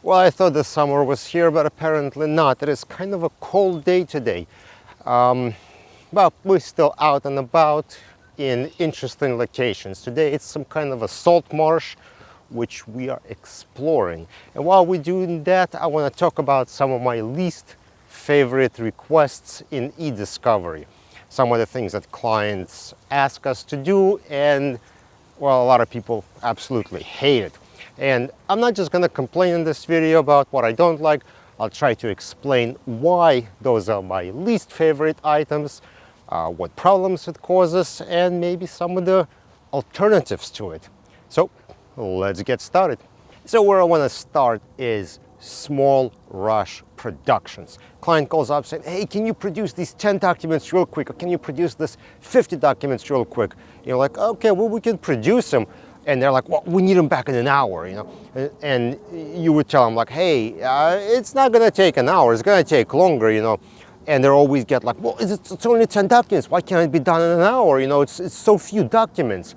Well, I thought the summer was here, but apparently not. It is kind of a cold day today. But we're still out and about in interesting locations. Today it's some kind of a salt marsh, which we are exploring. And while we're doing that, I want to talk about some of my least favorite requests in e-discovery. Some of the things that clients ask us to do, and well, a lot of people absolutely hate it. And I'm not just going to complain in this video about what I don't like. I'll try to explain why those are my least favorite items, what problems it causes, and maybe some of the alternatives to it. So let's get started. So where I want to start is small rush productions. Client calls up saying, hey, can you produce these 10 documents real quick? Or can you produce this 50 documents real quick? You're like, okay, well, we can produce them. And they're like, well, we need them back in an hour, you know? And you would tell them like, hey, it's not gonna take an hour, it's gonna take longer, you know? And they always get like, well, it's only 10 documents, why can't it be done in an hour? You know, it's so few documents.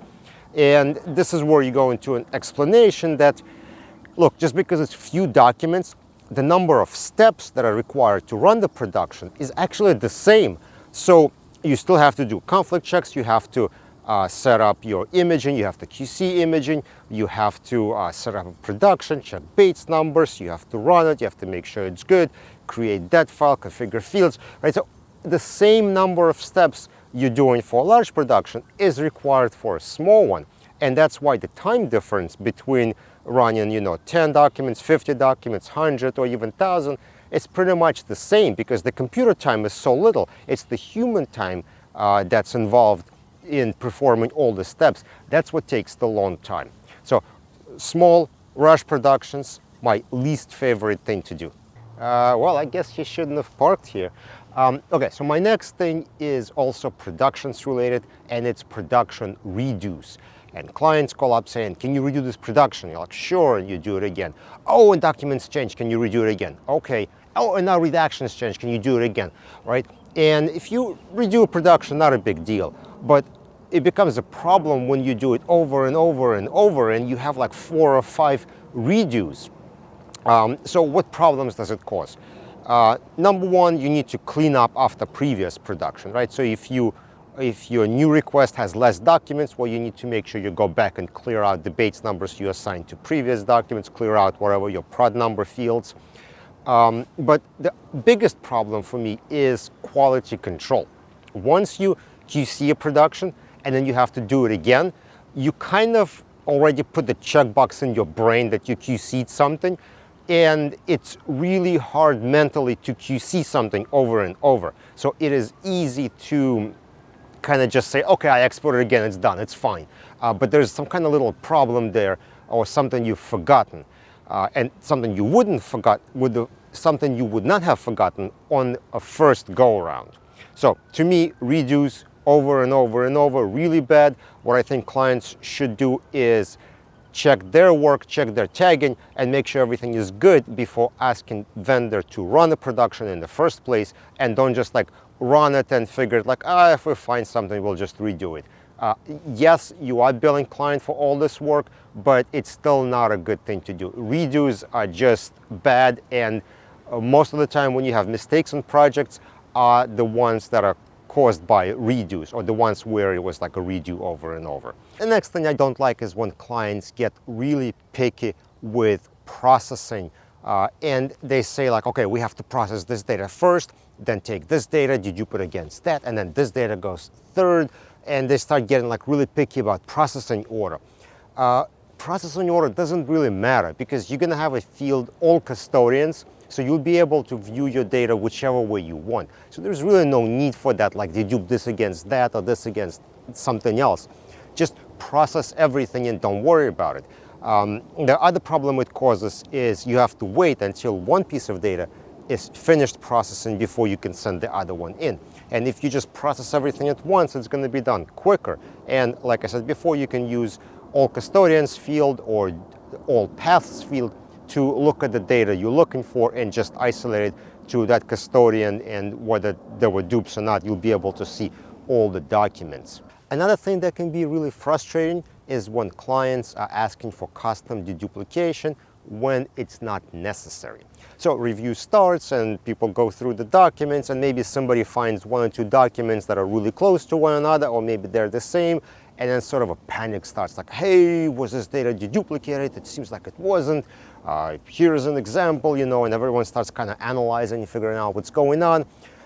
And this is where you go into an explanation that, look, just because it's few documents, the number of steps that are required to run the production is actually the same. So you still have to do conflict checks, you have to set up your imaging, you have to QC imaging, you have to set up a production, check Bates numbers, you have to run it, you have to make sure it's good, create that file, configure fields, right? So the same number of steps you're doing for a large production is required for a small one. And that's why the time difference between running, you know, 10 documents, 50 documents, 100 or even 1,000, is pretty much the same because the computer time is so little. It's the human time that's involved in performing all the steps. That's what takes the long time. So small rush productions, my least favorite thing to do. Well, I guess you shouldn't have parked here. Okay, so my next thing is also productions related, and it's production redos. And clients call up saying, can you redo this production? You're like, sure, and you do it again. Oh, and documents change, can you redo it again? Okay. Oh, and now redactions change, can you do it again? Right? And if you redo a production, not a big deal, but it becomes a problem when you do it over and over and over, and you have like 4 or 5 redos. So what problems does it cause? Number one, you need to clean up after previous production, right? So if your new request has less documents, well, you need to make sure you go back and clear out the Bates numbers you assigned to previous documents, clear out wherever your prod number fields. But the biggest problem for me is quality control. Once you QC a production and then you have to do it again, you kind of already put the checkbox in your brain that you QC'd something, and it's really hard mentally to QC something over and over. So it is easy to kind of just say, okay, I exported it again, it's done, it's fine. But there's some kind of little problem there, or something you've forgotten, and something you something you would not have forgotten on a first go around. So to me, redos over and over and over, really bad. What I think clients should do is check their work, check their tagging, and make sure everything is good before asking vendor to run the production in the first place, and don't just like run it and figure it like, if we find something, we'll just redo it. Yes, you are billing client for all this work, but it's still not a good thing to do. Redos are just bad, and most of the time when you have mistakes on projects are the ones that are caused by redos, or the ones where it was like a redo over and over. The next thing I don't like is when clients get really picky with processing, and they say like, okay, we have to process this data first, then take this data, dedupe it against that, and then this data goes third, and they start getting like really picky about processing order. Processing order doesn't really matter because you're gonna have a field all custodians, so you'll be able to view your data whichever way you want. So there's really no need for that, like dedupe this against that or this against something else. Just process everything and don't worry about it. The other problem it causes is you have to wait until one piece of data is finished processing before you can send the other one in. And if you just process everything at once, it's going to be done quicker. And like I said before, you can use all custodians field or all paths field to look at the data you're looking for and just isolate it to that custodian, and whether there were dupes or not, you'll be able to see all the documents. Another thing that can be really frustrating is when clients are asking for custom deduplication when it's not necessary. So review starts and people go through the documents, and maybe somebody finds one or two documents that are really close to one another, or maybe they're the same, and then sort of a panic starts, like, hey, was this data deduplicated? It seems like it wasn't. Here's an example, you know, and everyone starts kind of analyzing and figuring out what's going on.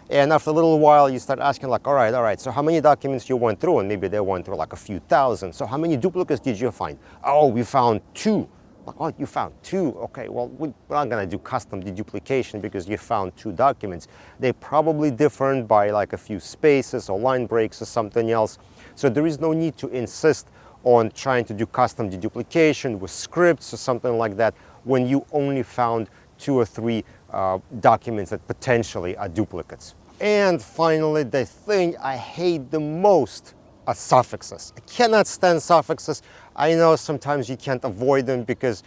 And after a little while, you start asking, like, all right, so how many documents you went through? And maybe they went through like a few thousand. So how many duplicates did you find? Oh, we found 2. Like, oh, you found 2. Okay, well, we're not gonna do custom deduplication because you found 2 documents. They're probably different by like a few spaces or line breaks or something else. So there is no need to insist on trying to do custom deduplication with scripts or something like that when you only found 2 or 3 documents that potentially are duplicates. And finally, the thing I hate the most are suffixes. I cannot stand suffixes. I know sometimes you can't avoid them because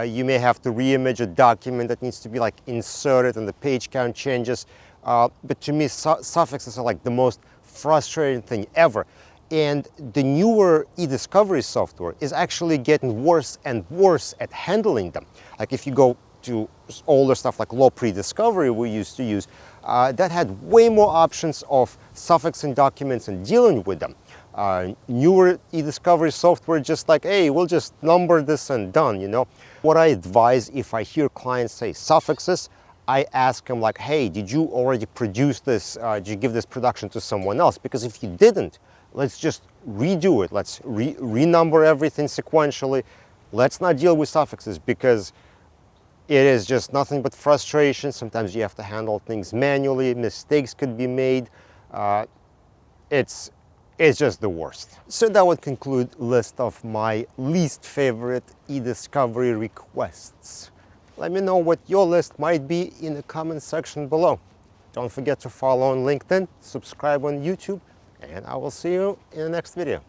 you may have to reimage a document that needs to be like inserted and the page count changes. But to me, suffixes are like the most frustrating thing ever. And the newer e-discovery software is actually getting worse and worse at handling them. Like if you go to older stuff like Law Prediscovery we used to use, that had way more options of suffixing documents and dealing with them. Newer e-discovery software just like, hey, we'll just number this and done, you know. What I advise if I hear clients say suffixes, I ask them like, hey, did you already produce this? Did you give this production to someone else? Because if you didn't, let's just redo it. Let's renumber everything sequentially. Let's not deal with suffixes because it is just nothing but frustration. Sometimes you have to handle things manually. Mistakes could be made. It's just the worst. So that would conclude list of my least favorite e-discovery requests. Let me know what your list might be in the comment section below. Don't forget to follow on LinkedIn, subscribe on YouTube, and I will see you in the next video.